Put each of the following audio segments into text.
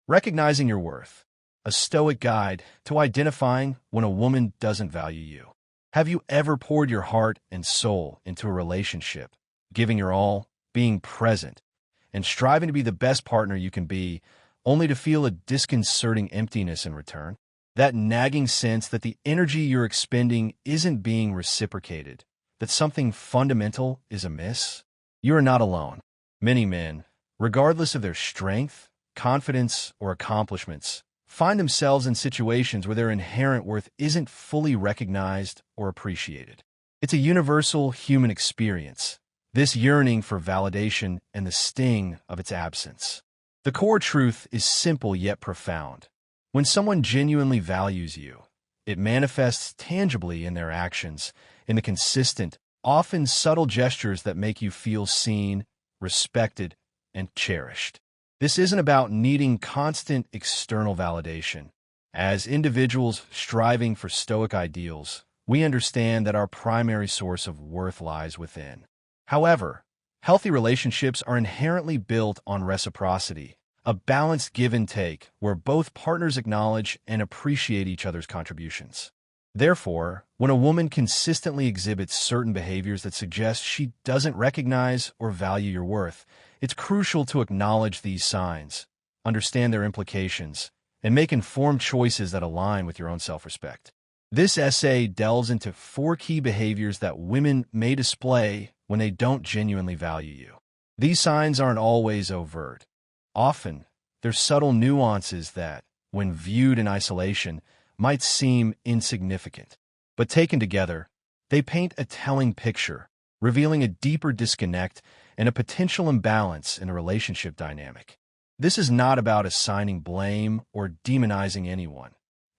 Recognizing your worth, a Stoic guide to identifying when a woman doesn't value you. Have you ever poured your heart and soul into a relationship, giving your all, being present, and striving to be the best partner you can be, only to feel a disconcerting emptiness in return? That nagging sense that the energy you're expending isn't being reciprocated, that something fundamental is amiss? You are not alone. Many men, regardless of their strength, confidence, or accomplishments, find themselves in situations where their inherent worth isn't fully recognized or appreciated. It's a universal human experience, this yearning for validation and the sting of its absence. The core truth is simple yet profound. When someone genuinely values you, it manifests tangibly in their actions, in the consistent, often subtle gestures that make you feel seen, respected, and cherished. This isn't about needing constant external validation. As individuals striving for Stoic ideals, we understand that our primary source of worth lies within. However, healthy relationships are inherently built on reciprocity, a balanced give and take where both partners acknowledge and appreciate each other's contributions. Therefore, when a woman consistently exhibits certain behaviors that suggest she doesn't recognize or value your worth, it's crucial to acknowledge these signs, understand their implications, and make informed choices that align with your own self-respect. This essay delves into 4 key behaviors that women may display when they don't genuinely value you. These signs aren't always overt. Often, they're subtle nuances that, when viewed in isolation, might seem insignificant. But taken together, they paint a telling picture, revealing a deeper disconnect and a potential imbalance in a relationship dynamic. This is not about assigning blame or demonizing anyone.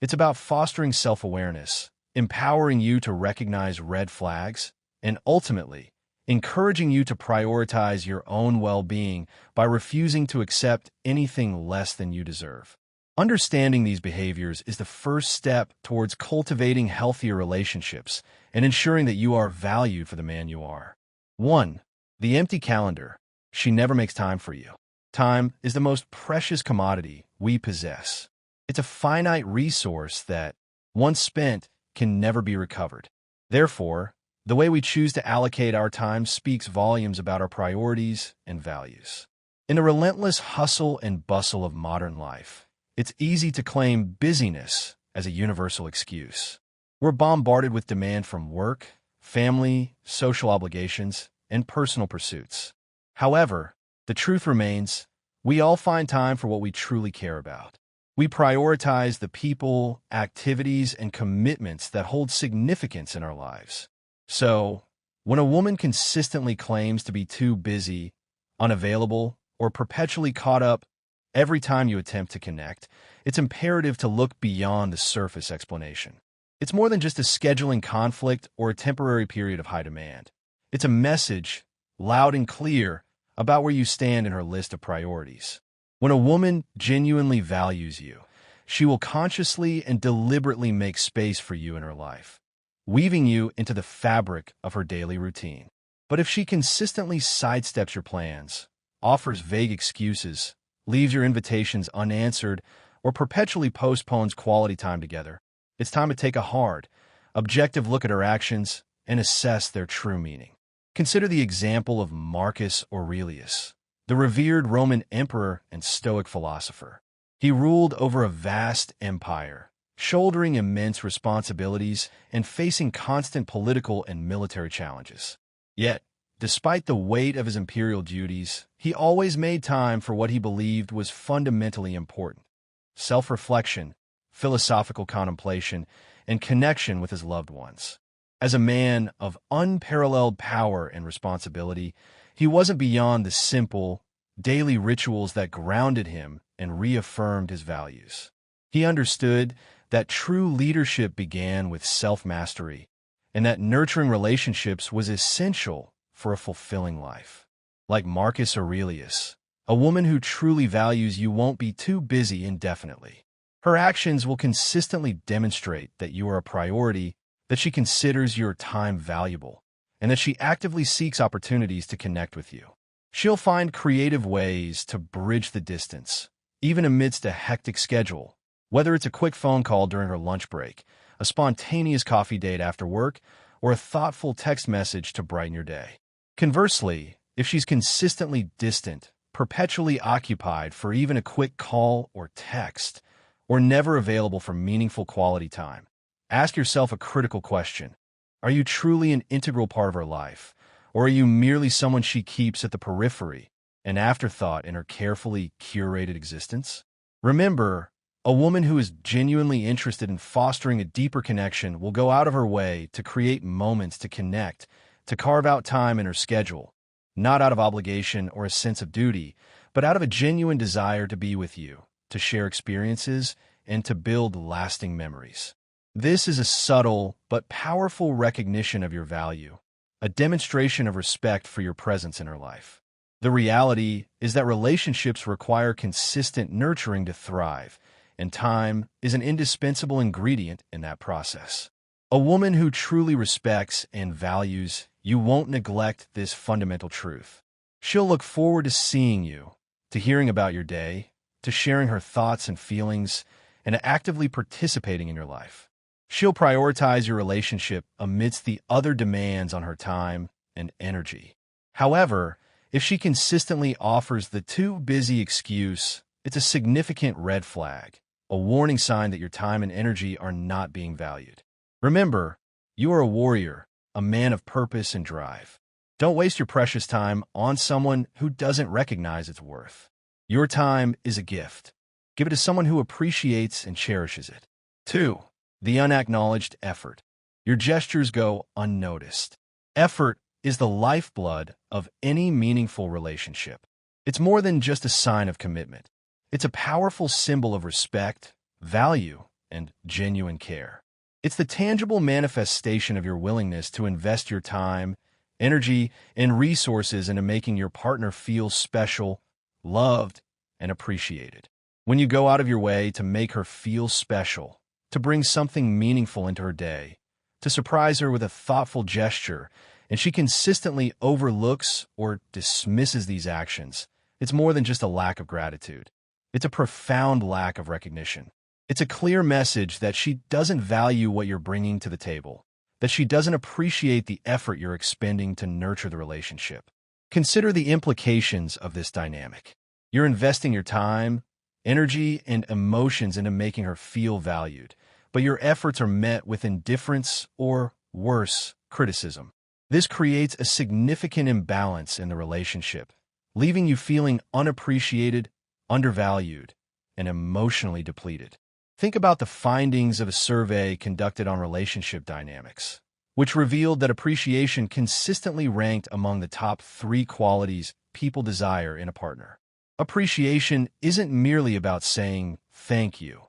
It's about fostering self-awareness, empowering you to recognize red flags, and ultimately, encouraging you to prioritize your own well-being by refusing to accept anything less than you deserve. Understanding these behaviors is the first step towards cultivating healthier relationships and ensuring that you are valued for the man you are. 1. The empty calendar. She never makes time for you. Time is the most precious commodity we possess. It's a finite resource that, once spent, can never be recovered. Therefore, the way we choose to allocate our time speaks volumes about our priorities and values. In the relentless hustle and bustle of modern life, it's easy to claim busyness as a universal excuse. We're bombarded with demand from work, family, social obligations, and personal pursuits. However, the truth remains, we all find time for what we truly care about. We prioritize the people, activities, and commitments that hold significance in our lives. So, when a woman consistently claims to be too busy, unavailable, or perpetually caught up every time you attempt to connect, it's imperative to look beyond the surface explanation. It's more than just a scheduling conflict or a temporary period of high demand. It's a message, loud and clear, about where you stand in her list of priorities. When a woman genuinely values you, she will consciously and deliberately make space for you in her life, weaving you into the fabric of her daily routine. But if she consistently sidesteps your plans, offers vague excuses, leaves your invitations unanswered, or perpetually postpones quality time together, it's time to take a hard, objective look at her actions and assess their true meaning. Consider the example of Marcus Aurelius, the revered Roman emperor and Stoic philosopher. He ruled over a vast empire, shouldering immense responsibilities and facing constant political and military challenges. Yet, despite the weight of his imperial duties, he always made time for what he believed was fundamentally important: self-reflection, philosophical contemplation, and connection with his loved ones. As a man of unparalleled power and responsibility, he wasn't beyond the simple, daily rituals that grounded him and reaffirmed his values. He understood that true leadership began with self-mastery, and that nurturing relationships was essential for a fulfilling life. Like Marcus Aurelius, a woman who truly values you won't be too busy indefinitely. Her actions will consistently demonstrate that you are a priority, that she considers your time valuable, and that she actively seeks opportunities to connect with you. She'll find creative ways to bridge the distance, even amidst a hectic schedule, whether it's a quick phone call during her lunch break, a spontaneous coffee date after work, or a thoughtful text message to brighten your day. Conversely, if she's consistently distant, perpetually occupied for even a quick call or text, or never available for meaningful quality time, ask yourself a critical question. Are you truly an integral part of her life, or are you merely someone she keeps at the periphery, an afterthought in her carefully curated existence? Remember, a woman who is genuinely interested in fostering a deeper connection will go out of her way to create moments to connect, to carve out time in her schedule, not out of obligation or a sense of duty, but out of a genuine desire to be with you, to share experiences, and to build lasting memories. This is a subtle but powerful recognition of your value, a demonstration of respect for your presence in her life. The reality is that relationships require consistent nurturing to thrive, and time is an indispensable ingredient in that process. A woman who truly respects and values you won't neglect this fundamental truth. She'll look forward to seeing you, to hearing about your day, to sharing her thoughts and feelings, and to actively participating in your life. She'll prioritize your relationship amidst the other demands on her time and energy. However, if she consistently offers the too busy excuse, it's a significant red flag, a warning sign that your time and energy are not being valued. Remember, you are a warrior, a man of purpose and drive. Don't waste your precious time on someone who doesn't recognize its worth. Your time is a gift. Give it to someone who appreciates and cherishes it. 2. The unacknowledged effort. Your gestures go unnoticed. Effort is the lifeblood of any meaningful relationship. It's more than just a sign of commitment. It's a powerful symbol of respect, value, and genuine care. It's the tangible manifestation of your willingness to invest your time, energy, and resources into making your partner feel special, loved, and appreciated. When you go out of your way to make her feel special, to bring something meaningful into her day, to surprise her with a thoughtful gesture, and she consistently overlooks or dismisses these actions, it's more than just a lack of gratitude. It's a profound lack of recognition. It's a clear message that she doesn't value what you're bringing to the table, that she doesn't appreciate the effort you're expending to nurture the relationship. Consider the implications of this dynamic. You're investing your time, energy, and emotions into making her feel valued, but your efforts are met with indifference or, worse, criticism. This creates a significant imbalance in the relationship, leaving you feeling unappreciated, undervalued, and emotionally depleted. Think about the findings of a survey conducted on relationship dynamics, which revealed that appreciation consistently ranked among the top 3 qualities people desire in a partner. Appreciation isn't merely about saying thank you.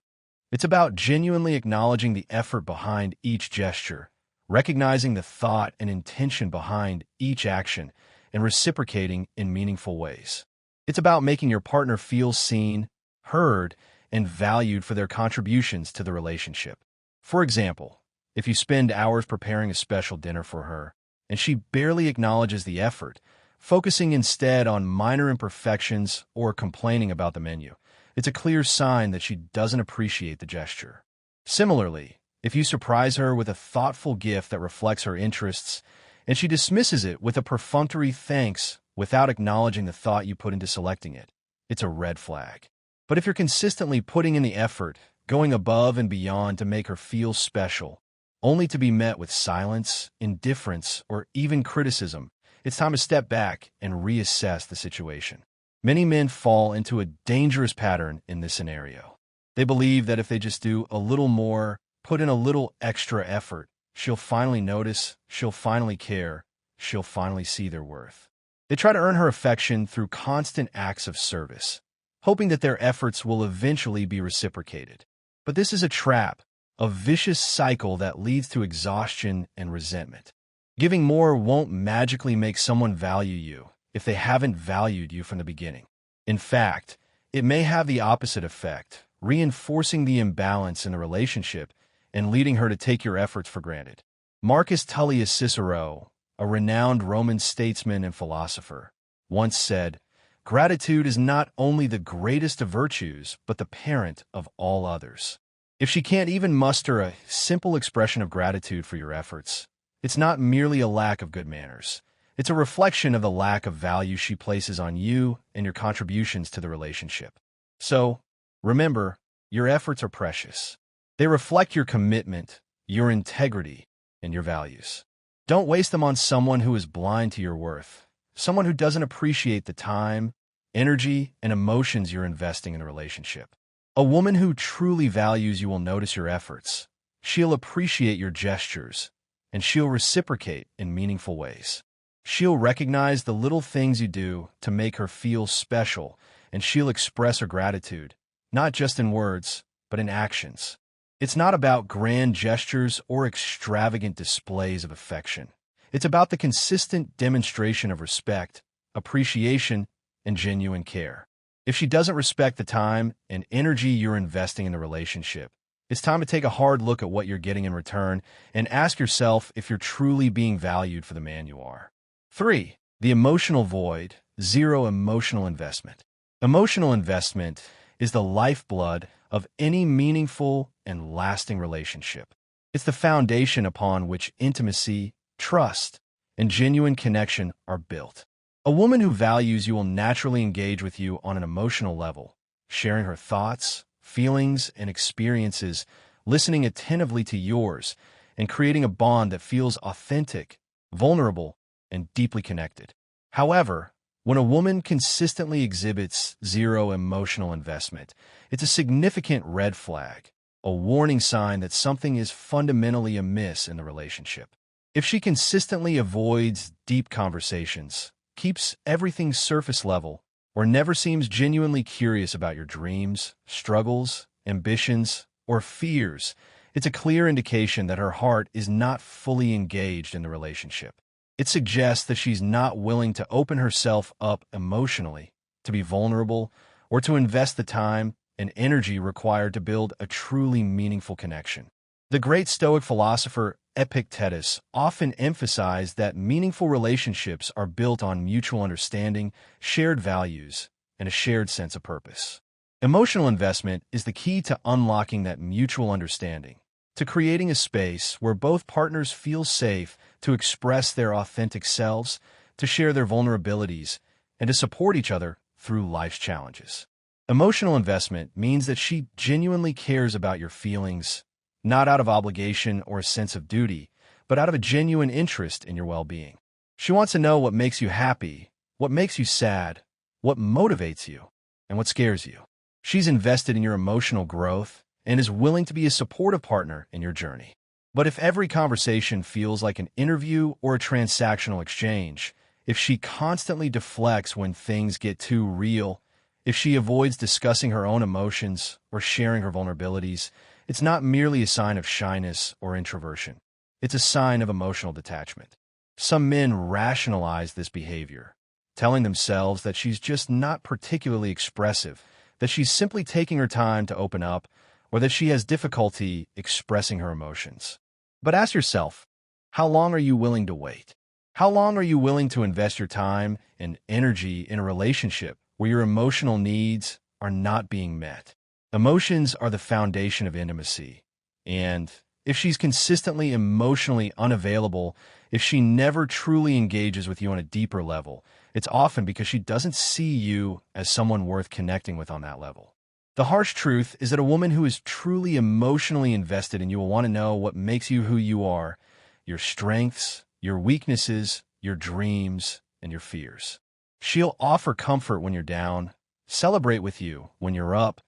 It's about genuinely acknowledging the effort behind each gesture, recognizing the thought and intention behind each action, and reciprocating in meaningful ways. It's about making your partner feel seen, heard, and valued for their contributions to the relationship. For example, if you spend hours preparing a special dinner for her, and she barely acknowledges the effort, focusing instead on minor imperfections or complaining about the menu, it's a clear sign that she doesn't appreciate the gesture. Similarly, if you surprise her with a thoughtful gift that reflects her interests, and she dismisses it with a perfunctory thanks without acknowledging the thought you put into selecting it, it's a red flag. But if you're consistently putting in the effort, going above and beyond to make her feel special, only to be met with silence, indifference, or even criticism, it's time to step back and reassess the situation. Many men fall into a dangerous pattern in this scenario. They believe that if they just do a little more, put in a little extra effort, she'll finally notice, she'll finally care, she'll finally see their worth. They try to earn her affection through constant acts of service, hoping that their efforts will eventually be reciprocated. But this is a trap, a vicious cycle that leads to exhaustion and resentment. Giving more won't magically make someone value you if they haven't valued you from the beginning. In fact, it may have the opposite effect, reinforcing the imbalance in the relationship and leading her to take your efforts for granted. Marcus Tullius Cicero, a renowned Roman statesman and philosopher, once said, Gratitude is not only the greatest of virtues, but the parent of all others. If she can't even muster a simple expression of gratitude for your efforts, it's not merely a lack of good manners. It's a reflection of the lack of value she places on you and your contributions to the relationship. So, remember, your efforts are precious. They reflect your commitment, your integrity, and your values. Don't waste them on someone who is blind to your worth, someone who doesn't appreciate the time, energy, and emotions you're investing in a relationship. A woman who truly values you will notice your efforts. She'll appreciate your gestures, and she'll reciprocate in meaningful ways. She'll recognize the little things you do to make her feel special, and she'll express her gratitude, not just in words, but in actions. It's not about grand gestures or extravagant displays of affection. It's about the consistent demonstration of respect, appreciation, and genuine care. If she doesn't respect the time and energy you're investing in the relationship, it's time to take a hard look at what you're getting in return and ask yourself if you're truly being valued for the man you are. 3. The emotional void, zero emotional investment. Emotional investment is the lifeblood of any meaningful and lasting relationship. It's the foundation upon which intimacy, trust, and genuine connection are built. A woman who values you will naturally engage with you on an emotional level, sharing her thoughts, feelings, and experiences, listening attentively to yours, and creating a bond that feels authentic, vulnerable, and deeply connected. However, when a woman consistently exhibits zero emotional investment, it's a significant red flag, a warning sign that something is fundamentally amiss in the relationship. If she consistently avoids deep conversations, keeps everything surface level, or never seems genuinely curious about your dreams, struggles, ambitions, or fears, it's a clear indication that her heart is not fully engaged in the relationship. It suggests that she's not willing to open herself up emotionally, to be vulnerable, or to invest the time and energy required to build a truly meaningful connection. The great Stoic philosopher Epictetus often emphasized that meaningful relationships are built on mutual understanding, shared values, and a shared sense of purpose. Emotional investment is the key to unlocking that mutual understanding, to creating a space where both partners feel safe to express their authentic selves, to share their vulnerabilities, and to support each other through life's challenges. Emotional investment means that she genuinely cares about your feelings, not out of obligation or a sense of duty, but out of a genuine interest in your well-being. She wants to know what makes you happy, what makes you sad, what motivates you, and what scares you. She's invested in your emotional growth and is willing to be a supportive partner in your journey. But if every conversation feels like an interview or a transactional exchange, if she constantly deflects when things get too real, if she avoids discussing her own emotions or sharing her vulnerabilities, it's not merely a sign of shyness or introversion. It's a sign of emotional detachment. Some men rationalize this behavior, telling themselves that she's just not particularly expressive, that she's simply taking her time to open up, or that she has difficulty expressing her emotions. But ask yourself, how long are you willing to wait? How long are you willing to invest your time and energy in a relationship where your emotional needs are not being met? Emotions are the foundation of intimacy, and if she's consistently emotionally unavailable, if she never truly engages with you on a deeper level, it's often because she doesn't see you as someone worth connecting with on that level. The harsh truth is that a woman who is truly emotionally invested in you will want to know what makes you who you are, your strengths, your weaknesses, your dreams, and your fears. She'll offer comfort when you're down, celebrate with you when you're up,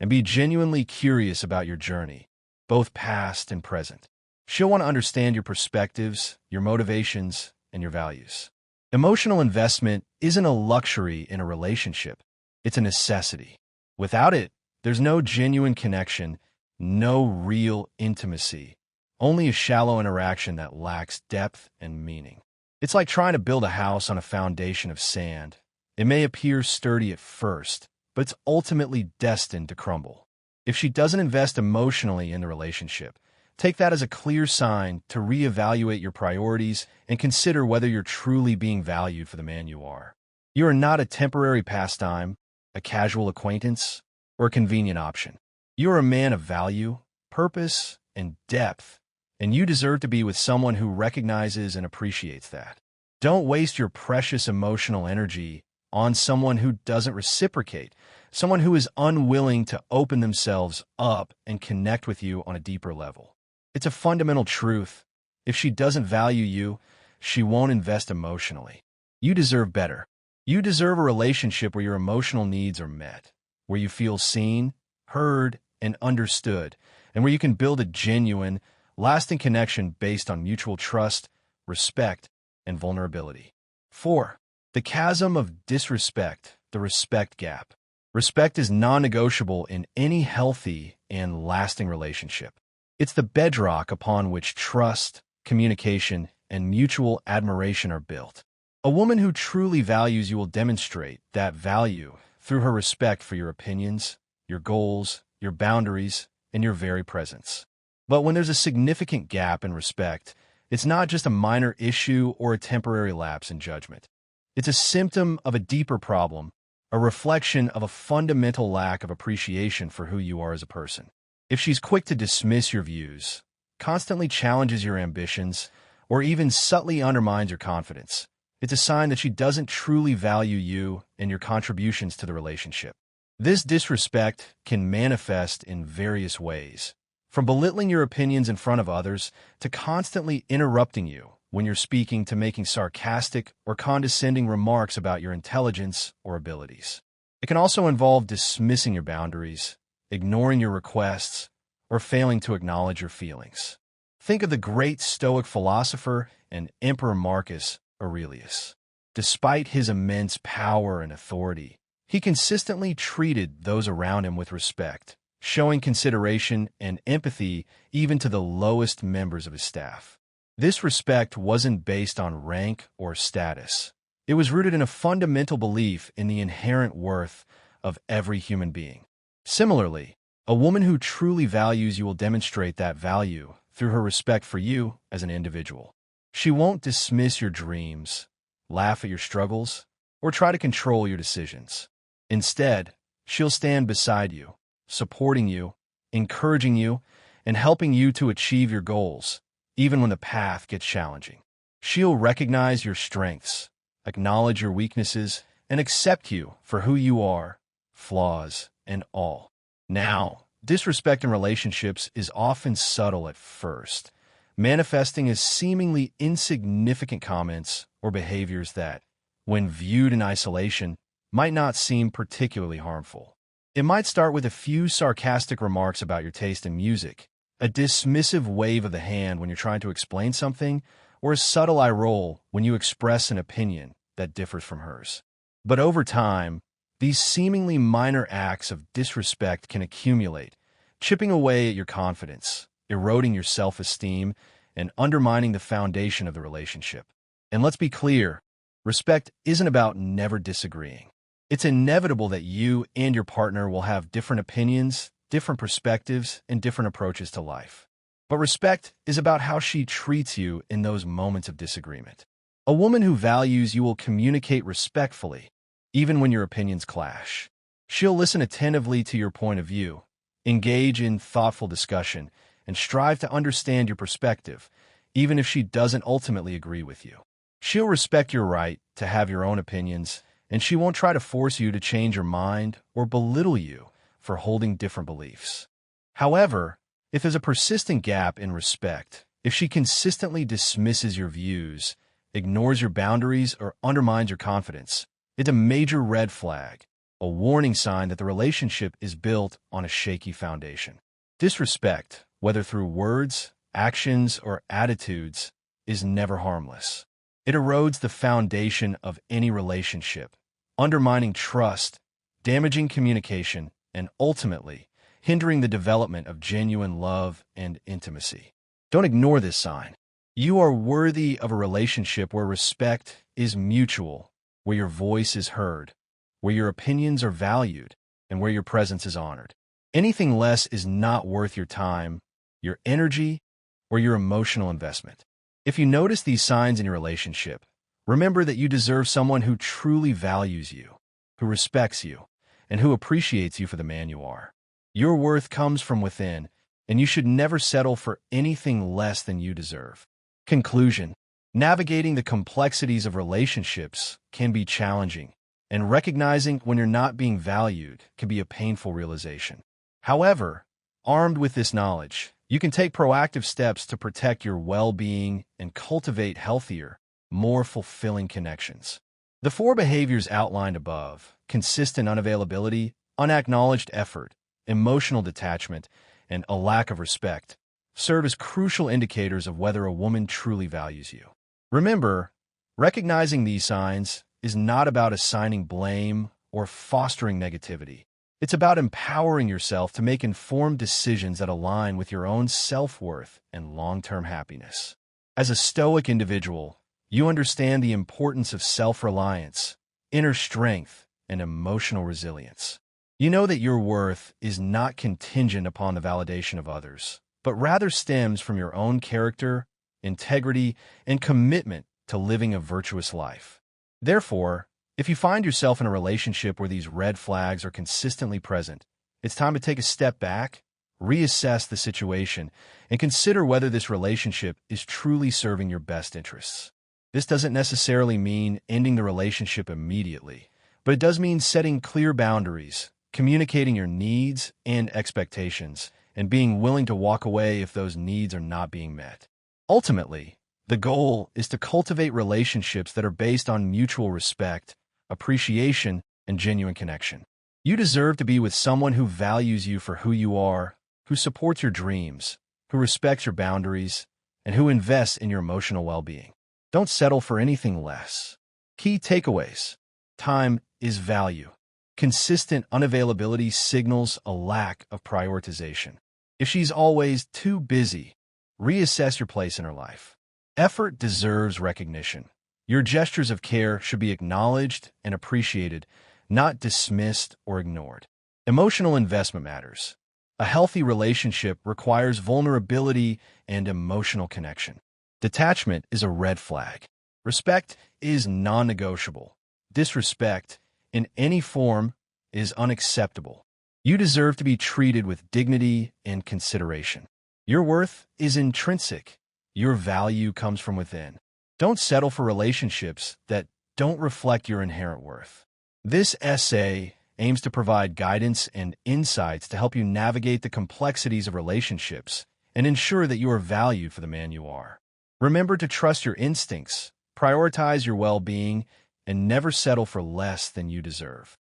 and be genuinely curious about your journey, both past and present. She'll want to understand your perspectives, your motivations, and your values. Emotional investment isn't a luxury in a relationship. It's a necessity. Without it, there's no genuine connection, no real intimacy, only a shallow interaction that lacks depth and meaning. It's like trying to build a house on a foundation of sand. It may appear sturdy at first, but it's ultimately destined to crumble. If she doesn't invest emotionally in the relationship, take that as a clear sign to reevaluate your priorities and consider whether you're truly being valued for the man you are. You are not a temporary pastime, a casual acquaintance, or a convenient option. You are a man of value, purpose, and depth, and you deserve to be with someone who recognizes and appreciates that. Don't waste your precious emotional energy on someone who doesn't reciprocate, someone who is unwilling to open themselves up and connect with you on a deeper level. It's a fundamental truth. If she doesn't value you, she won't invest emotionally. You deserve better. You deserve a relationship where your emotional needs are met, where you feel seen, heard, and understood, and where you can build a genuine, lasting connection based on mutual trust, respect, and vulnerability. 4. The chasm of disrespect, the respect gap. Respect is non-negotiable in any healthy and lasting relationship. It's the bedrock upon which trust, communication, and mutual admiration are built. A woman who truly values you will demonstrate that value through her respect for your opinions, your goals, your boundaries, and your very presence. But when there's a significant gap in respect, it's not just a minor issue or a temporary lapse in judgment. It's a symptom of a deeper problem, a reflection of a fundamental lack of appreciation for who you are as a person. If she's quick to dismiss your views, constantly challenges your ambitions, or even subtly undermines your confidence, it's a sign that she doesn't truly value you and your contributions to the relationship. This disrespect can manifest in various ways, from belittling your opinions in front of others to constantly interrupting you when you're speaking to making sarcastic or condescending remarks about your intelligence or abilities. It can also involve dismissing your boundaries, ignoring your requests, or failing to acknowledge your feelings. Think of the great Stoic philosopher and Emperor Marcus Aurelius. Despite his immense power and authority, he consistently treated those around him with respect, showing consideration and empathy even to the lowest members of his staff. This respect wasn't based on rank or status. It was rooted in a fundamental belief in the inherent worth of every human being. Similarly, a woman who truly values you will demonstrate that value through her respect for you as an individual. She won't dismiss your dreams, laugh at your struggles, or try to control your decisions. Instead, she'll stand beside you, supporting you, encouraging you, and helping you to achieve your goals, even when the path gets challenging. She'll recognize your strengths, acknowledge your weaknesses, and accept you for who you are, flaws, and all. Now, disrespect in relationships is often subtle at first, manifesting as seemingly insignificant comments or behaviors that, when viewed in isolation, might not seem particularly harmful. It might start with a few sarcastic remarks about your taste in music, a dismissive wave of the hand when you're trying to explain something, or a subtle eye roll when you express an opinion that differs from hers. But over time, these seemingly minor acts of disrespect can accumulate, chipping away at your confidence, eroding your self-esteem, and undermining the foundation of the relationship. And let's be clear, respect isn't about never disagreeing. It's inevitable that you and your partner will have different opinions, different perspectives, and different approaches to life. But respect is about how she treats you in those moments of disagreement. A woman who values you will communicate respectfully, even when your opinions clash. She'll listen attentively to your point of view, engage in thoughtful discussion, and strive to understand your perspective, even if she doesn't ultimately agree with you. She'll respect your right to have your own opinions, and she won't try to force you to change your mind or belittle you for holding different beliefs. However, if there's a persistent gap in respect, if she consistently dismisses your views, ignores your boundaries, or undermines your confidence, it's a major red flag, a warning sign that the relationship is built on a shaky foundation. Disrespect, whether through words, actions, or attitudes, is never harmless. It erodes the foundation of any relationship, undermining trust, damaging communication, and ultimately hindering the development of genuine love and intimacy. Don't ignore this sign. You are worthy of a relationship where respect is mutual, where your voice is heard, where your opinions are valued, and where your presence is honored. Anything less is not worth your time, your energy, or your emotional investment. If you notice these signs in your relationship, Remember that you deserve someone who truly values you, who respects you, and who appreciates you for the man you are. Your worth comes from within, and you should never settle for anything less than you deserve. Conclusion: navigating the complexities of relationships can be challenging, and recognizing when you're not being valued can be a painful realization. However, armed with this knowledge, you can take proactive steps to protect your well-being and cultivate healthier, more fulfilling connections. The 4 behaviors outlined above, consistent unavailability, unacknowledged effort, emotional detachment, and a lack of respect, serve as crucial indicators of whether a woman truly values you. Remember, recognizing these signs is not about assigning blame or fostering negativity. It's about empowering yourself to make informed decisions that align with your own self-worth and long-term happiness. As a Stoic individual, you understand the importance of self-reliance, inner strength, and emotional resilience. You know that your worth is not contingent upon the validation of others, but rather stems from your own character, integrity, and commitment to living a virtuous life. Therefore, if you find yourself in a relationship where these red flags are consistently present, it's time to take a step back, reassess the situation, and consider whether this relationship is truly serving your best interests. This doesn't necessarily mean ending the relationship immediately, but it does mean setting clear boundaries, communicating your needs and expectations, and being willing to walk away if those needs are not being met. Ultimately, the goal is to cultivate relationships that are based on mutual respect, appreciation, and genuine connection. You deserve to be with someone who values you for who you are, who supports your dreams, who respects your boundaries, and who invests in your emotional well-being. Don't settle for anything less. Key takeaways: time is value. Consistent unavailability signals a lack of prioritization. If she's always too busy, reassess your place in her life. Effort deserves recognition. Your gestures of care should be acknowledged and appreciated, not dismissed or ignored. Emotional investment matters. A healthy relationship requires vulnerability and emotional connection. Detachment is a red flag. Respect is non-negotiable. Disrespect, in any form, is unacceptable. You deserve to be treated with dignity and consideration. Your worth is intrinsic. Your value comes from within. Don't settle for relationships that don't reflect your inherent worth. This essay aims to provide guidance and insights to help you navigate the complexities of relationships and ensure that you are valued for the man you are. Remember to trust your instincts, prioritize your well-being, and never settle for less than you deserve.